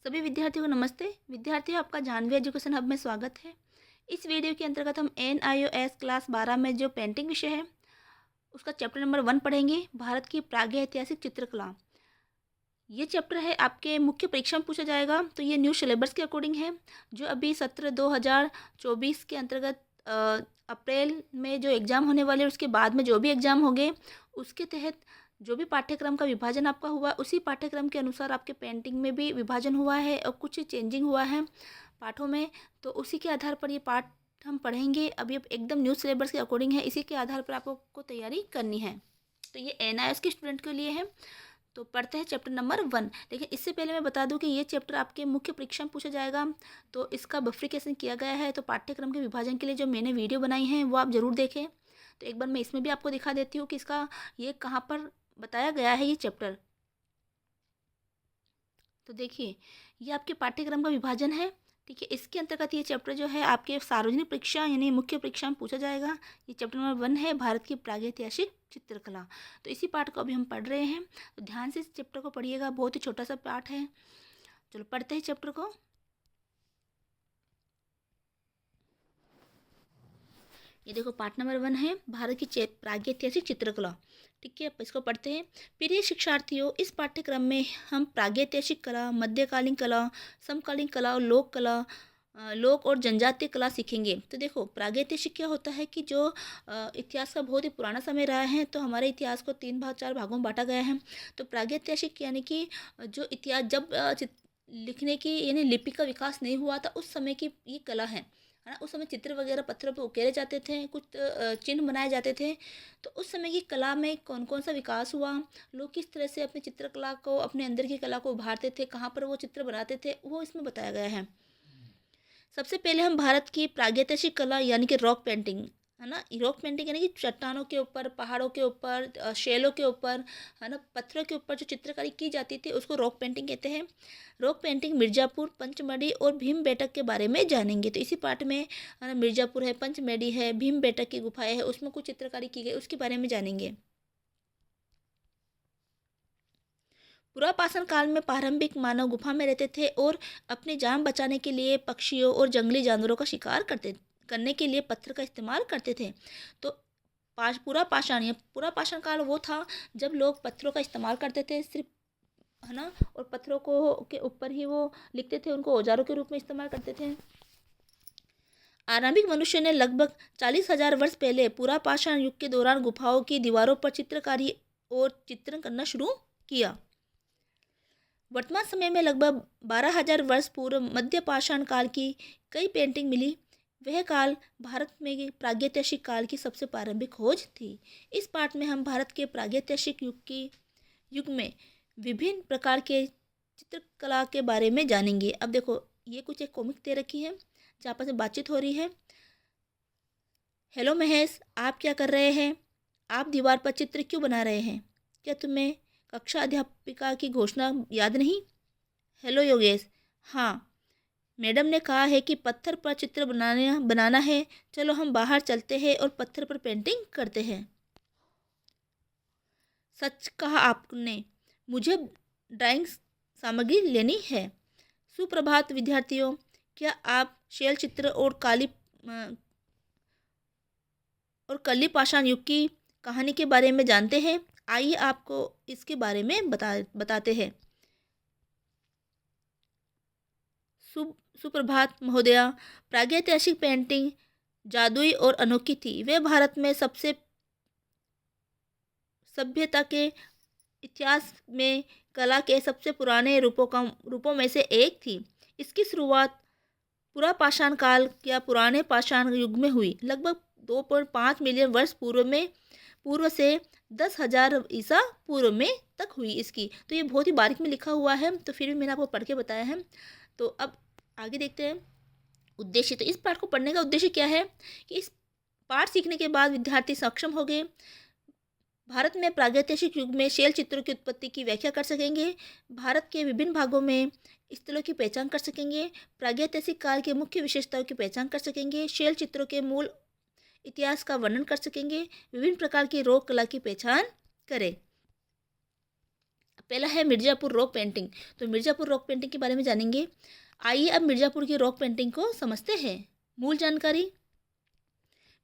सभी विद्यार्थियों को नमस्ते। विद्यार्थियों, आपका जानवी एजुकेशन हब में स्वागत है। इस वीडियो के अंतर्गत हम NIOS क्लास 12 में जो पेंटिंग विषय है उसका चैप्टर नंबर 1 पढ़ेंगे, भारत की प्रागैतिहासिक चित्रकला। ये चैप्टर है आपके मुख्य परीक्षा में पूछा जाएगा। तो ये न्यू सिलेबस के अकॉर्डिंग है, जो अभी सत्र 2024 के अंतर्गत अप्रैल में जो एग्ज़ाम होने वाले हैं, उसके बाद में जो भी एग्ज़ाम होंगे उसके तहत जो भी पाठ्यक्रम का विभाजन आपका हुआ, उसी पाठ्यक्रम के अनुसार आपके पेंटिंग में भी विभाजन हुआ है और कुछ चेंजिंग हुआ है पाठों में। तो उसी के आधार पर ये पाठ हम पढ़ेंगे। अभी अब एकदम न्यू सिलेबस के अकॉर्डिंग है, इसी के आधार पर आपको तैयारी करनी है। तो ये NIOS के स्टूडेंट के लिए है। तो पढ़ते हैं चैप्टर नंबर 1। लेकिन इससे पहले मैं बता दूं कि ये चैप्टर आपके मुख्य परीक्षा में पूछा जाएगा, तो इसका बफ्रिकेशन किया गया है। तो पाठ्यक्रम के विभाजन के लिए जो मैंने वीडियो बनाई है वो आप ज़रूर देखें। तो एक बार मैं इसमें भी आपको दिखा देती हूँ कि इसका ये कहाँ पर बताया गया है ये चैप्टर। तो देखिए, ये आपके पाठ्यक्रम का विभाजन है। ठीक है, इसके अंतर्गत ये चैप्टर जो है आपके सार्वजनिक परीक्षा यानी मुख्य परीक्षा में पूछा जाएगा। ये चैप्टर नंबर 1 है, भारत की प्रागैतिहासिक चित्रकला। तो इसी पाठ को अभी हम पढ़ रहे हैं, तो ध्यान से इस चैप्टर को पढ़िएगा। बहुत ही छोटा सा पाठ है। चलो पढ़ते हैं चैप्टर को। ये देखो, पाठ नंबर 1 है, भारत की प्रागैतिहासिक चित्रकला। ठीक है, अब इसको पढ़ते हैं। प्रिय शिक्षार्थियों, इस पाठ्यक्रम में हम प्रागैतिहासिक कला, मध्यकालीन कला, समकालीन कला और लोक कला, लोक और जनजातीय कला सीखेंगे। तो देखो, प्रागैतिहासिक क्या होता है कि जो इतिहास का बहुत ही पुराना समय रहा है। तो हमारे इतिहास को 3 भाग 4 भागों में बांटा गया है। तो प्रागैतिहासिक यानी कि जो इतिहास जब लिखने की यानी लिपि का विकास नहीं हुआ था, उस समय की ये कला है ना। उस समय चित्र वगैरह पत्थरों पे उकेरे जाते थे, कुछ चिन्ह बनाए जाते थे। तो उस समय की कला में कौन कौन सा विकास हुआ, लोग किस तरह से अपनी चित्रकला को, अपने अंदर की कला को उभारते थे, कहाँ पर वो चित्र बनाते थे, वो इसमें बताया गया है। सबसे पहले हम भारत की प्रागैतिहासिक कला यानी कि रॉक पेंटिंग, है ना। रॉक पेंटिंग यानी कि चट्टानों के ऊपर, पहाड़ों के ऊपर, शैलों के ऊपर, है ना, पत्थरों के ऊपर जो चित्रकारी की जाती थी उसको रॉक पेंटिंग कहते हैं। रॉक पेंटिंग मिर्ज़ापुर, पंचमढ़ी और भीमबेटक के बारे में जानेंगे। तो इसी पाठ में, है ना, मिर्ज़ापुर है, पंचमढ़ी है, भीमबेटक की गुफाएं है, उसमें कुछ चित्रकारी की गई, उसके बारे में जानेंगे। पुरापाषाण काल में प्रारंभिक मानव गुफा में रहते थे और अपनी जान बचाने के लिए पक्षियों और जंगली जानवरों का शिकार करने के लिए पत्थर का इस्तेमाल करते थे। तो पूरा पाषाण काल वो था जब लोग पत्थरों का इस्तेमाल करते थे सिर्फ, है ना, और पत्थरों को के ऊपर ही वो लिखते थे, उनको औजारों के रूप में इस्तेमाल करते थे। आरंभिक मनुष्य ने लगभग 40,000 वर्ष पहले पूरा पाषाण युग के दौरान गुफाओं की दीवारों पर चित्रकारी और चित्रण करना शुरू किया। वर्तमान समय में लगभग 12,000 वर्ष पूर्व मध्य पाषाण काल की कई पेंटिंग मिली। वह काल भारत में प्रागैतिहासिक काल की सबसे प्रारंभिक खोज थी। इस पाठ में हम भारत के प्रागैतिहासिक युग में विभिन्न प्रकार के चित्रकला के बारे में जानेंगे। अब देखो, ये कुछ एक कॉमिक दे रखी है जहाँ पर बातचीत हो रही है। हेलो महेश, आप क्या कर रहे हैं? आप दीवार पर चित्र क्यों बना रहे हैं? क्या तुम्हें कक्षा अध्यापिका की घोषणा याद नहीं? हेलो योगेश, हाँ, मैडम ने कहा है कि पत्थर पर चित्र बनाना है। चलो हम बाहर चलते हैं और पत्थर पर पेंटिंग करते हैं। सच कहा आपने, मुझे ड्राइंग सामग्री लेनी है। सुप्रभात विद्यार्थियों, क्या आप शैल चित्र और कली पाषाण युग की कहानी के बारे में जानते हैं? आइए आपको इसके बारे में बताते हैं। सुप्रभात महोदया, प्रागैतिहासिक पेंटिंग जादुई और अनोखी थी। वे भारत में सबसे सभ्यता के इतिहास में कला के सबसे पुराने रूपों में से एक थी। इसकी शुरुआत पूरा पाषाण काल या पुराने पाषाण युग में हुई, लगभग 2.5 मिलियन वर्ष पूर्व से 10,000 ईसा पूर्व में तक हुई इसकी। तो ये बहुत ही बारीक में लिखा हुआ है, तो फिर भी मैंने आपको पढ़ के बताया है। तो अब आगे देखते हैं उद्देश्य। तो इस पाठ को पढ़ने का उद्देश्य क्या है कि इस पाठ सीखने के बाद विद्यार्थी सक्षम हो गए भारत में प्रागैतिहासिक युग में शैल चित्रों की उत्पत्ति की व्याख्या कर सकेंगे, भारत के विभिन्न भागों में स्थलों की पहचान कर सकेंगे, प्रागैतिहासिक काल के मुख्य विशेषताओं की पहचान कर सकेंगे, शैल चित्रों के मूल इतिहास का वर्णन कर सकेंगे, विभिन्न प्रकार की रोक कला की पहचान करें। पहला है मिर्ज़ापुर रॉक पेंटिंग। तो मिर्ज़ापुर रॉक पेंटिंग के बारे में जानेंगे। आइए अब मिर्ज़ापुर की रॉक पेंटिंग को समझते हैं। मूल जानकारी।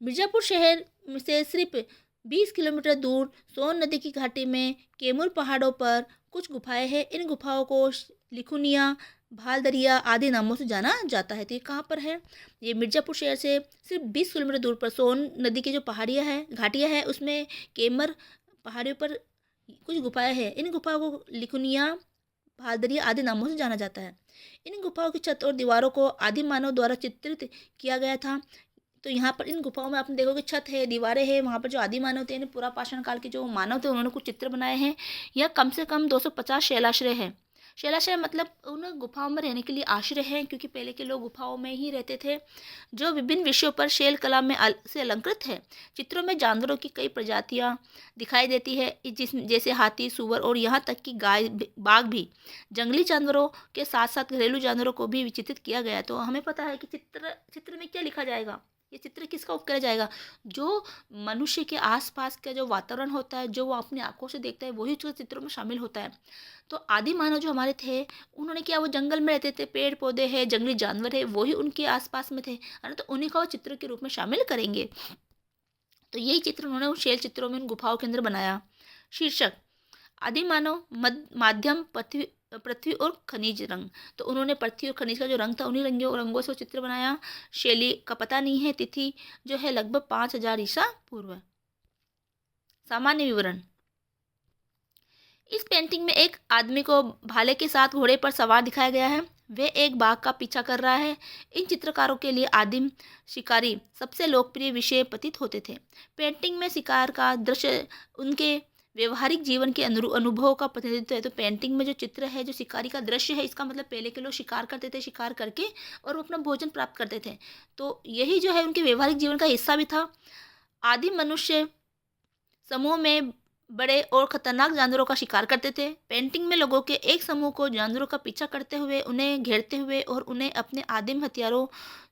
मिर्ज़ापुर शहर से सिर्फ 20 किलोमीटर दूर सोन नदी की घाटी में कैमूर पहाड़ों पर कुछ गुफाएं हैं। इन गुफाओं को लिखुनिया, भाल दरिया आदि नामों से जाना जाता है। तो ये कहाँ पर है? ये मिर्ज़ापुर शहर से सिर्फ 20 किलोमीटर दूर पर सोन नदी की जो पहाड़ियाँ हैं, घाटियाँ हैं, उसमें कैमर पहाड़ियों पर कुछ गुफाएं हैं। इन गुफाओं को लिखुनिया, भाल दरिया आदि नामों से जाना जाता है। इन गुफाओं की छत और दीवारों को आदिम मानव द्वारा चित्रित किया गया था। तो यहाँ पर इन गुफाओं में आपने देखोगे छत है, दीवारें हैं, वहाँ पर जो आदि मानव थे, पूरा पाषाण काल के जो मानव थे, उन्होंने कुछ चित्र बनाए हैं। यह कम से कम 250 शैलाश्रय है। शैलाश्रय मतलब उन गुफाओं में रहने के लिए आश्रय हैं, क्योंकि पहले के लोग गुफाओं में ही रहते थे, जो विभिन्न विषयों पर शैल कला में से अलंकृत है। चित्रों में जानवरों की कई प्रजातियाँ दिखाई देती है, जैसे हाथी, सूअर और यहाँ तक कि गाय, बाघ भी। जंगली जानवरों के साथ साथ घरेलू जानवरों को भी विचित्रित किया गया। तो हमें पता है कि चित्र में क्या लिखा जाएगा, ये चित्र किसका उपयोग किया जाएगा? जो मनुष्य के आसपास का जो वातावरण होता है, जो वो अपनी आंखों से देखता है, वही उसके चित्रों में शामिल होता है। तो आदि मानव जो हमारे थे, उन्होंने क्या, वो जंगल में रहते थे, पेड़ पौधे हैं, जंगली जानवर है, वही उनके आसपास में थे, है ना। तो उन्हीं को वो चित्र के रूप में शामिल करेंगे। तो यही चित्र उन्होंने उन शैल चित्रों में, उन गुफाओं के अंदर बनाया। शीर्षक: आदि मानव, माध्यम, पृथ्वी और खनिज रंग। तो उन्होंने पृथ्वी और खनिज का जो रंग था, उन्हीं रंगों से वो चित्र बनाया। शैली का पता नहीं है। तिथि जो है लगभग 5000 ईसा पूर्व। सामान्य विवरण: इस पेंटिंग में एक आदमी को भाले के साथ घोड़े पर सवार दिखाया गया है। वह एक बाघ का पीछा कर रहा है। इन चित्रकारों के लिए आदिम शिकारी सबसे लोकप्रिय विषय प्रतीत होते थे। पेंटिंग में शिकार का दृश्य उनके व्यवहारिक जीवन के अनुभवों का प्रतिनिधित्व है। तो पेंटिंग में जो चित्र है, जो शिकारी का दृश्य है, इसका मतलब पहले के लोग शिकार करते थे, शिकार करके और वो अपना भोजन प्राप्त करते थे। तो यही जो है उनके व्यवहारिक जीवन का हिस्सा भी था। आदिम मनुष्य समूह में बड़े और खतरनाक जानवरों का शिकार करते थे। पेंटिंग में लोगों के एक समूह को जानवरों का पीछा करते हुए, उन्हें घेरते हुए और उन्हें अपने आदिम हथियारों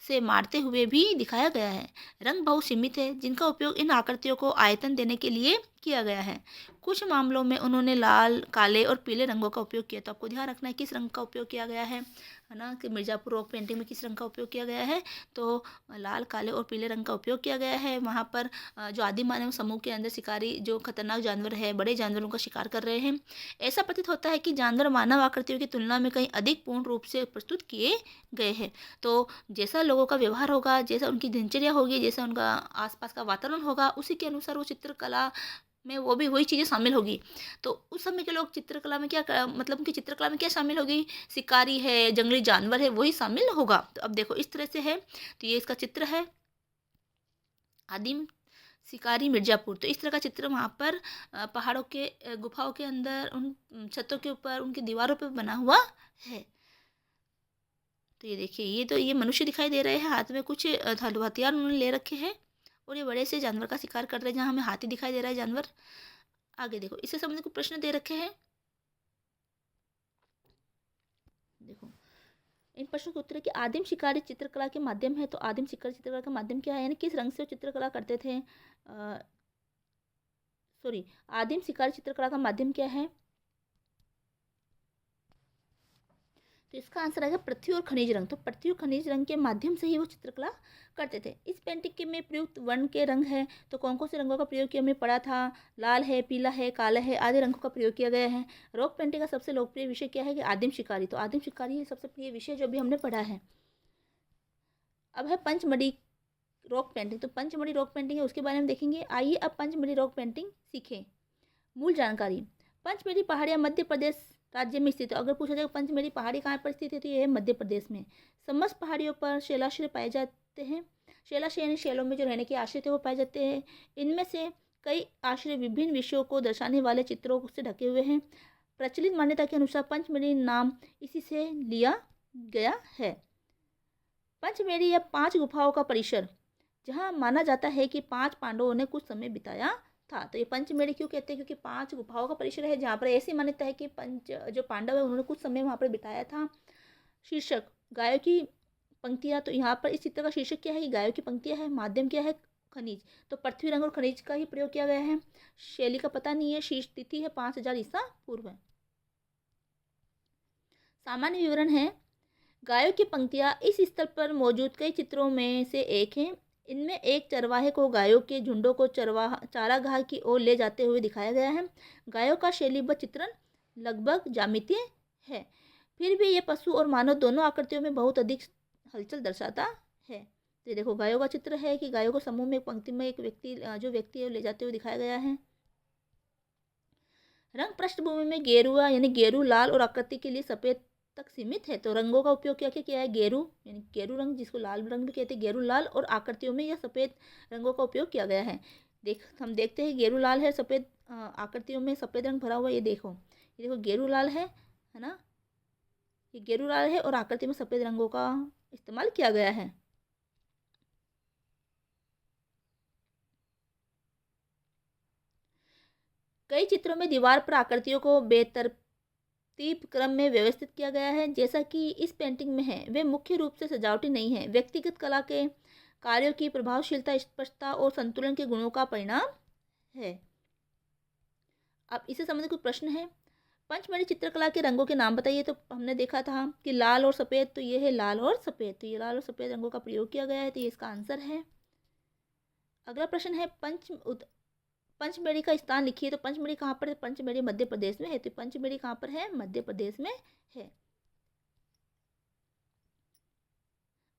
से मारते हुए भी दिखाया गया है। रंग बहुत सीमित है, जिनका उपयोग इन आकृतियों को आयतन देने के लिए किया गया है। कुछ मामलों में उन्होंने लाल, काले और पीले रंगों का उपयोग किया। तो आपको ध्यान रखना है किस रंग का उपयोग किया गया है ना, कि मिर्ज़ापुर रॉक पेंटिंग में किस रंग का उपयोग किया गया है। तो लाल, काले और पीले रंग का उपयोग किया गया है। वहाँ पर जो आदि मानव समूह के अंदर शिकारी जो खतरनाक जानवर है, बड़े जानवरों का शिकार कर रहे हैं। ऐसा प्रतीत होता है कि जानवर मानव आकृतियों की तुलना में कहीं अधिक पूर्ण रूप से प्रस्तुत किए गए हैं। तो जैसा लोगों का व्यवहार होगा, जैसा उनकी दिनचर्या होगी, जैसा उनका आसपास का वातावरण होगा, उसी के अनुसार वो चित्रकला में वो भी वही चीज़ें शामिल होगी। तो उस समय के लोग चित्रकला में मतलब उनकी चित्रकला में क्या शामिल होगी? शिकारी है, जंगली जानवर है, वही शामिल होगा। तो अब देखो इस तरह से है। तो ये इसका चित्र है, आदिम शिकारी मिर्ज़ापुर। तो इस तरह का चित्र वहाँ पर पहाड़ों के गुफाओं के अंदर, उन छतों के ऊपर, उनकी दीवारों पर बना हुआ है। तो ये देखिए, ये मनुष्य दिखाई दे रहे हैं, हाथ में कुछ हथियार उन्होंने ले रखे हैं और ये बड़े से जानवर का शिकार कर रहे हैं। जहाँ हमें हाथी दिखाई दे रहा है जानवर। आगे देखो, इससे संबंधित कुछ प्रश्न दे रखे हैं। देखो इन प्रश्नों के उत्तर है कि आदिम शिकारी चित्रकला के माध्यम है। तो आदिम शिकारी चित्रकला का माध्यम क्या है, यानी किस रंग से वो चित्रकला करते थे? आदिम शिकारी चित्रकला का माध्यम क्या है? तो इसका आंसर आएगा पृथ्वी और खनिज रंग। तो पृथ्वी और खनिज रंग के माध्यम से ही वो चित्रकला करते थे। इस पेंटिंग के में प्रयुक्त वर्ण के रंग है। तो कौन कौन से रंगों का प्रयोग किया, हमें पढ़ा था। लाल है, पीला है, काला है, आदि रंगों का प्रयोग किया गया है। रॉक पेंटिंग का सबसे लोकप्रिय विषय क्या है कि आदिम शिकारी। तो आदिम शिकारी सबसे प्रिय विषय जो भी हमने पढ़ा है। अब है पंचमढ़ी रॉक पेंटिंग। तो पंचमढ़ी रॉक पेंटिंग है, उसके बारे में देखेंगे। आइए अब पंचमढ़ी रॉक पेंटिंग सीखें। मूल जानकारी: पंचमढ़ी पहाड़ियाँ मध्य प्रदेश राज्य में स्थित है। अगर पूछा जाए पंचमढ़ी पहाड़ी कहाँ पर स्थित है, तो ये है मध्य प्रदेश में। समस्त पहाड़ियों पर शैलाश्रय पाए जाते हैं। शैलाश्रय यानी शैलों में जो रहने के आश्रय थे वो पाए जाते हैं। इनमें से कई आश्रय विभिन्न विषयों को दर्शाने वाले चित्रों से ढके हुए हैं। प्रचलित मान्यता के अनुसार पंचमढ़ी नाम इसी से लिया गया है। पंचमढ़ी या 5 गुफाओं का परिसर, जहाँ माना जाता है कि 5 पांडवों ने कुछ समय बिताया था। तो ये पंचमेढ़ी क्यों कहते हैं, क्योंकि 5 गुफाओं का परिसर है, जहाँ पर ऐसी मान्यता है कि जो पांडव है उन्होंने कुछ समय वहाँ पर बिताया था। शीर्षक: गायों की पंक्तियाँ। तो यहाँ पर इस चित्र का शीर्षक क्या है कि गायों की पंक्तियाँ है। माध्यम क्या है? खनिज। तो पृथ्वी रंग और खनिज का ही प्रयोग किया गया है। शैली का पता नहीं है। शीर्ष तिथि है 5000 ईसा पूर्व। सामान्य विवरण है, गायों की पंक्तियाँ इस स्थल पर मौजूद कई चित्रों में से एक हैं। इनमें एक चरवाहे को गायों के झुंडों को चारागाह की ओर ले जाते हुए दिखाया गया है। गायों का शैलीबद्ध चित्रण लगभग ज्यामितीय है, फिर भी ये पशु और मानव दोनों आकृतियों में बहुत अधिक हलचल दर्शाता है। तो ये देखो गायों का चित्र है कि गायों को समूह में एक पंक्ति में एक व्यक्ति जो व्यक्ति है वो ले जाते हुए दिखाया गया है। रंग पृष्ठभूमि में गेरुआ यानी गेरू लाल और आकृति के लिए सफ़ेद तक सीमित है। तो रंगों का उपयोग क्या क्या किया है, गेरू यानी गेरू रंग जिसको लाल रंग भी कहते हैं, गेरू लाल, और आकृतियों में यह सफ़ेद रंगों का उपयोग किया गया है। हम देखते हैं गेरू लाल है, सफ़ेद आकृतियों में सफ़ेद रंग भरा हुआ। ये देखो गेरू लाल है ना, ये गेरू लाल है और आकृति में सफ़ेद रंगों का इस्तेमाल किया गया है। कई चित्रों में दीवार पर आकृतियों को बेतरतीब क्रम में व्यवस्थित किया गया है, जैसा कि इस पेंटिंग में है। वे मुख्य रूप से सजावटी नहीं है, व्यक्तिगत कला के कार्यों की प्रभावशीलता, स्पष्टता और संतुलन के गुणों का परिणाम है। अब इससे संबंधित कुछ प्रश्न है। पंचमढ़ी चित्रकला के रंगों के नाम बताइए। तो हमने देखा था कि लाल और सफ़ेद, तो ये है लाल और सफ़ेद, तो ये लाल और सफ़ेद रंगों का प्रयोग किया गया है, तो ये इसका आंसर है। अगला प्रश्न है, पंचमढ़ी का स्थान लिखिए। तो पंचमढ़ी कहाँ पर है, पंचमढ़ी मध्य प्रदेश में है, तो पंचमढ़ी कहाँ पर है, मध्य प्रदेश में है।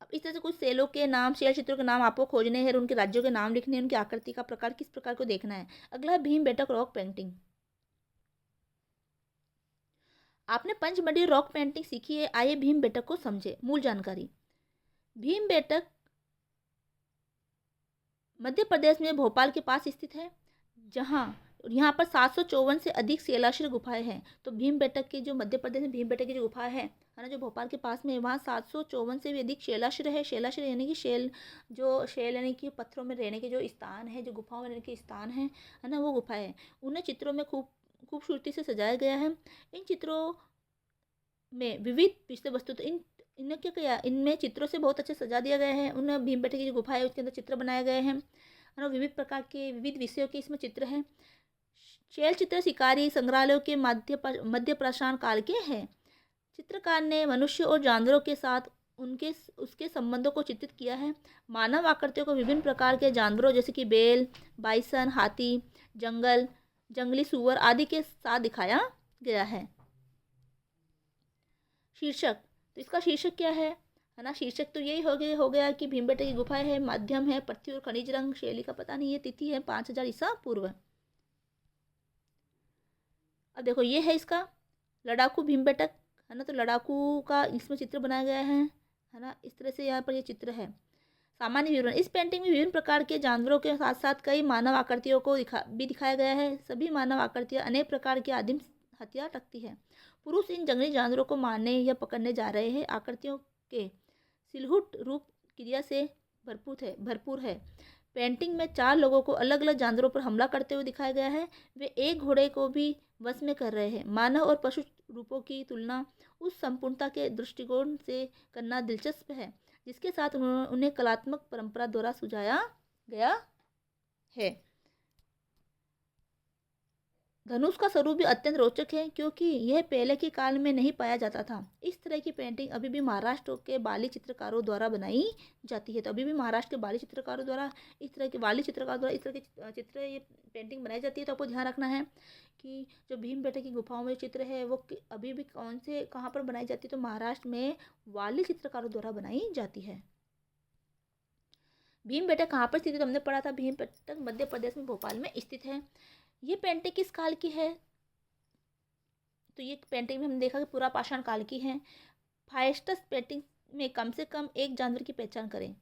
अब इस तरह से कुछ सेलों के नाम, शैल चित्रों के नाम आपको खोजने हैं, उनके राज्यों के नाम लिखने हैं, उनकी आकृति का प्रकार किस प्रकार को देखना है। अगला भीमबेटका रॉक पेंटिंग। आपने पंचमढ़ी रॉक पेंटिंग सीखी है, आइए भीमबेटक को समझे। मूल जानकारी, भीमबेटक मध्य प्रदेश में भोपाल के पास स्थित है, जहाँ यहाँ पर 754 से अधिक शैलाश्र गुफाएं हैं। तो भीमबेटक की जो मध्य प्रदेश में भीमबेटक की जो गुफा है ना, जो भोपाल के पास में है, वहाँ 754 से भी अधिक शैलाश्र है। शैलाश्र यानी कि शैल यानी कि पत्थरों में रहने के जो स्थान है, जो गुफाओं में रहने के स्थान है ना, वो गुफाएं हैं। उन्हें चित्रों में खूबसूरती से सजाया गया है। इन चित्रों में विविध विषय वस्तु, तो इन्हें क्या किया, इनमें चित्रों से बहुत अच्छे सजा दिया गया है। उन्हें भीमबेटका की जो गुफा है उसके अंदर चित्र बनाए गए हैं और विविध प्रकार के विविध विषयों के इसमें चित्र हैं। शैल चित्र शिकारी संग्रहालयों के मध्य प्राचीन काल के हैं। चित्रकार ने मनुष्य और जानवरों के साथ उसके संबंधों को चित्रित किया है। मानव आकृतियों को विभिन्न प्रकार के जानवरों जैसे कि बैल, बाइसन, हाथी, जंगली सूअर आदि के साथ दिखाया गया है। शीर्षक, तो इसका शीर्षक क्या है ना, शीर्षक तो यही हो गया कि भीमबेटका की गुफा है, माध्यम है पृथ्वी और खनिज रंग, शैली का पता नहीं है, तिथि है 5000 ईसा पूर्व। अब देखो ये है इसका लड़ाकू भीमबेटक है ना, तो लड़ाकू का इसमें चित्र बनाया गया है ना, इस तरह से यहाँ पर ये चित्र है। सामान्य विवरण, इस पेंटिंग में विभिन्न प्रकार के जानवरों के साथ साथ कई मानव आकृतियों को दिखाया गया है। सभी मानव आकृतियाँ अनेक प्रकार के आदिम हथियार रखती है। पुरुष इन जंगली जानवरों को मारने या पकड़ने जा रहे हैं। आकृतियों के सिलहुट रूप क्रिया से भरपूर है। पेंटिंग में 4 लोगों को अलग अलग जानवरों पर हमला करते हुए दिखाया गया है। वे एक घोड़े को भी वश में कर रहे हैं। मानव और पशु रूपों की तुलना उस संपूर्णता के दृष्टिकोण से करना दिलचस्प है जिसके साथ उन्हें कलात्मक परंपरा द्वारा सुझाया गया है। धनुष का स्वरूप भी अत्यंत रोचक है क्योंकि यह पहले के काल में नहीं पाया जाता था। इस तरह की पेंटिंग अभी भी महाराष्ट्र के बाली चित्रकारों द्वारा बनाई जाती है। तो अभी भी महाराष्ट्र के बाली चित्रकारों द्वारा इस तरह की चित्र ये पेंटिंग बनाई जाती है। तो आपको ध्यान रखना है कि जो भीमबेटका की गुफाओं में चित्र है वो अभी भी कहाँ पर बनाई जाती है, तो महाराष्ट्र में वाली चित्रकारों द्वारा बनाई जाती है। भीमबेटका कहाँ पर स्थित है, तो हमने पढ़ा था भीमबेटका मध्य प्रदेश में भोपाल में स्थित है। ये पेंटिंग किस काल की है, तो ये पेंटिंग में हमने देखा कि पूरा पाषाण काल की है। फाइस्टस पेंटिंग में कम से कम एक जानवर की पहचान करें।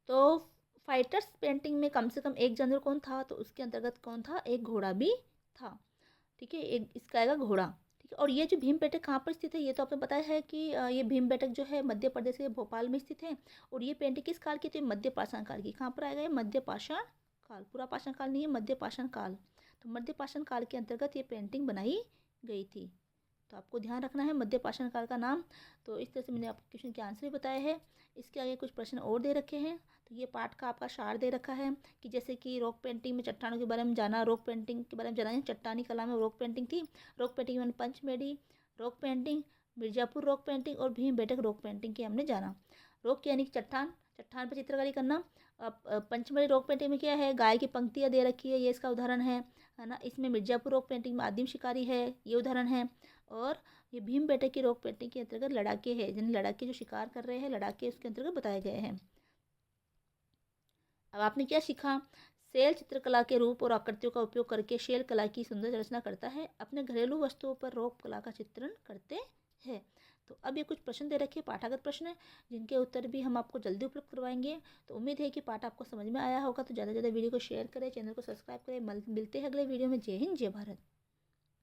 तो फाइटर्स पेंटिंग में कम से कम एक जानवर कौन था, तो उसके अंतर्गत कौन था, एक घोड़ा भी था। ठीक है, एक इसका आएगा घोड़ा। ठीक है, और ये जो भीमबेटका कहाँ पर स्थित है, ये तो आपने बताया है कि ये भीमबेटका जो है मध्य प्रदेश के भोपाल में स्थित है। और ये पेंटिंग किस काल की थी, मध्य पाषाण काल की। कहाँ पर आएगा, मध्य पाषाण काल, पूरा पाषाण काल नहीं है, मध्य पाषाण काल। तो मध्य पाषाण काल के अंतर्गत ये पेंटिंग बनाई गई थी। तो आपको ध्यान रखना है मध्य पाषाण काल का नाम। तो इस तरह से मैंने आपको क्वेश्चन के आंसर भी बताए हैं। इसके आगे कुछ प्रश्न और दे रखे हैं। तो ये पाठ का आपका सार दे रखा है कि जैसे कि रॉक पेंटिंग में चट्टानों के बारे में जाना, रॉक पेंटिंग के बारे में जाना, चट्टानी कला में रॉक पेंटिंग थी। रॉक पेंटिंग में Pachmarhi rock painting, Mirzapur rock painting और भीमबेटका रॉक पेंटिंग की हमने जाना। रॉक यानी कि चट्टान, चट्टान पर चित्रकारी करना। पंचमढ़ी रॉक पेंटिंग में क्या है, गाय की पंक्तियाँ दे रखी है, ये इसका उदाहरण है ना। इसमें मिर्ज़ापुर रॉक पेंटिंग में आदिम शिकारी है, ये उदाहरण है। और ये भीमबेटका की रॉक पेंटिंग के अंतर्गत लड़ाके है, जिन लड़ाके जो शिकार कर रहे हैं लड़ाके उसके अंतर्गत बताए गए हैं। अब आपने क्या सीखा, शेल चित्रकला के रूप और आकृतियों का उपयोग करके शेल कला की सुंदर रचना करता है, अपने घरेलू वस्तुओं पर रॉक कला का चित्रण करते हैं। तो अब ये कुछ प्रश्न दे रखे पाठागत प्रश्न, जिनके उत्तर भी हम आपको जल्दी उपलब्ध करवाएंगे। तो उम्मीद है कि पाठ आपको समझ में आया होगा। तो ज़्यादा से ज़्यादा वीडियो को शेयर करें, चैनल को सब्सक्राइब करें। मिलते हैं अगले वीडियो में। जय हिंद, जय भारत।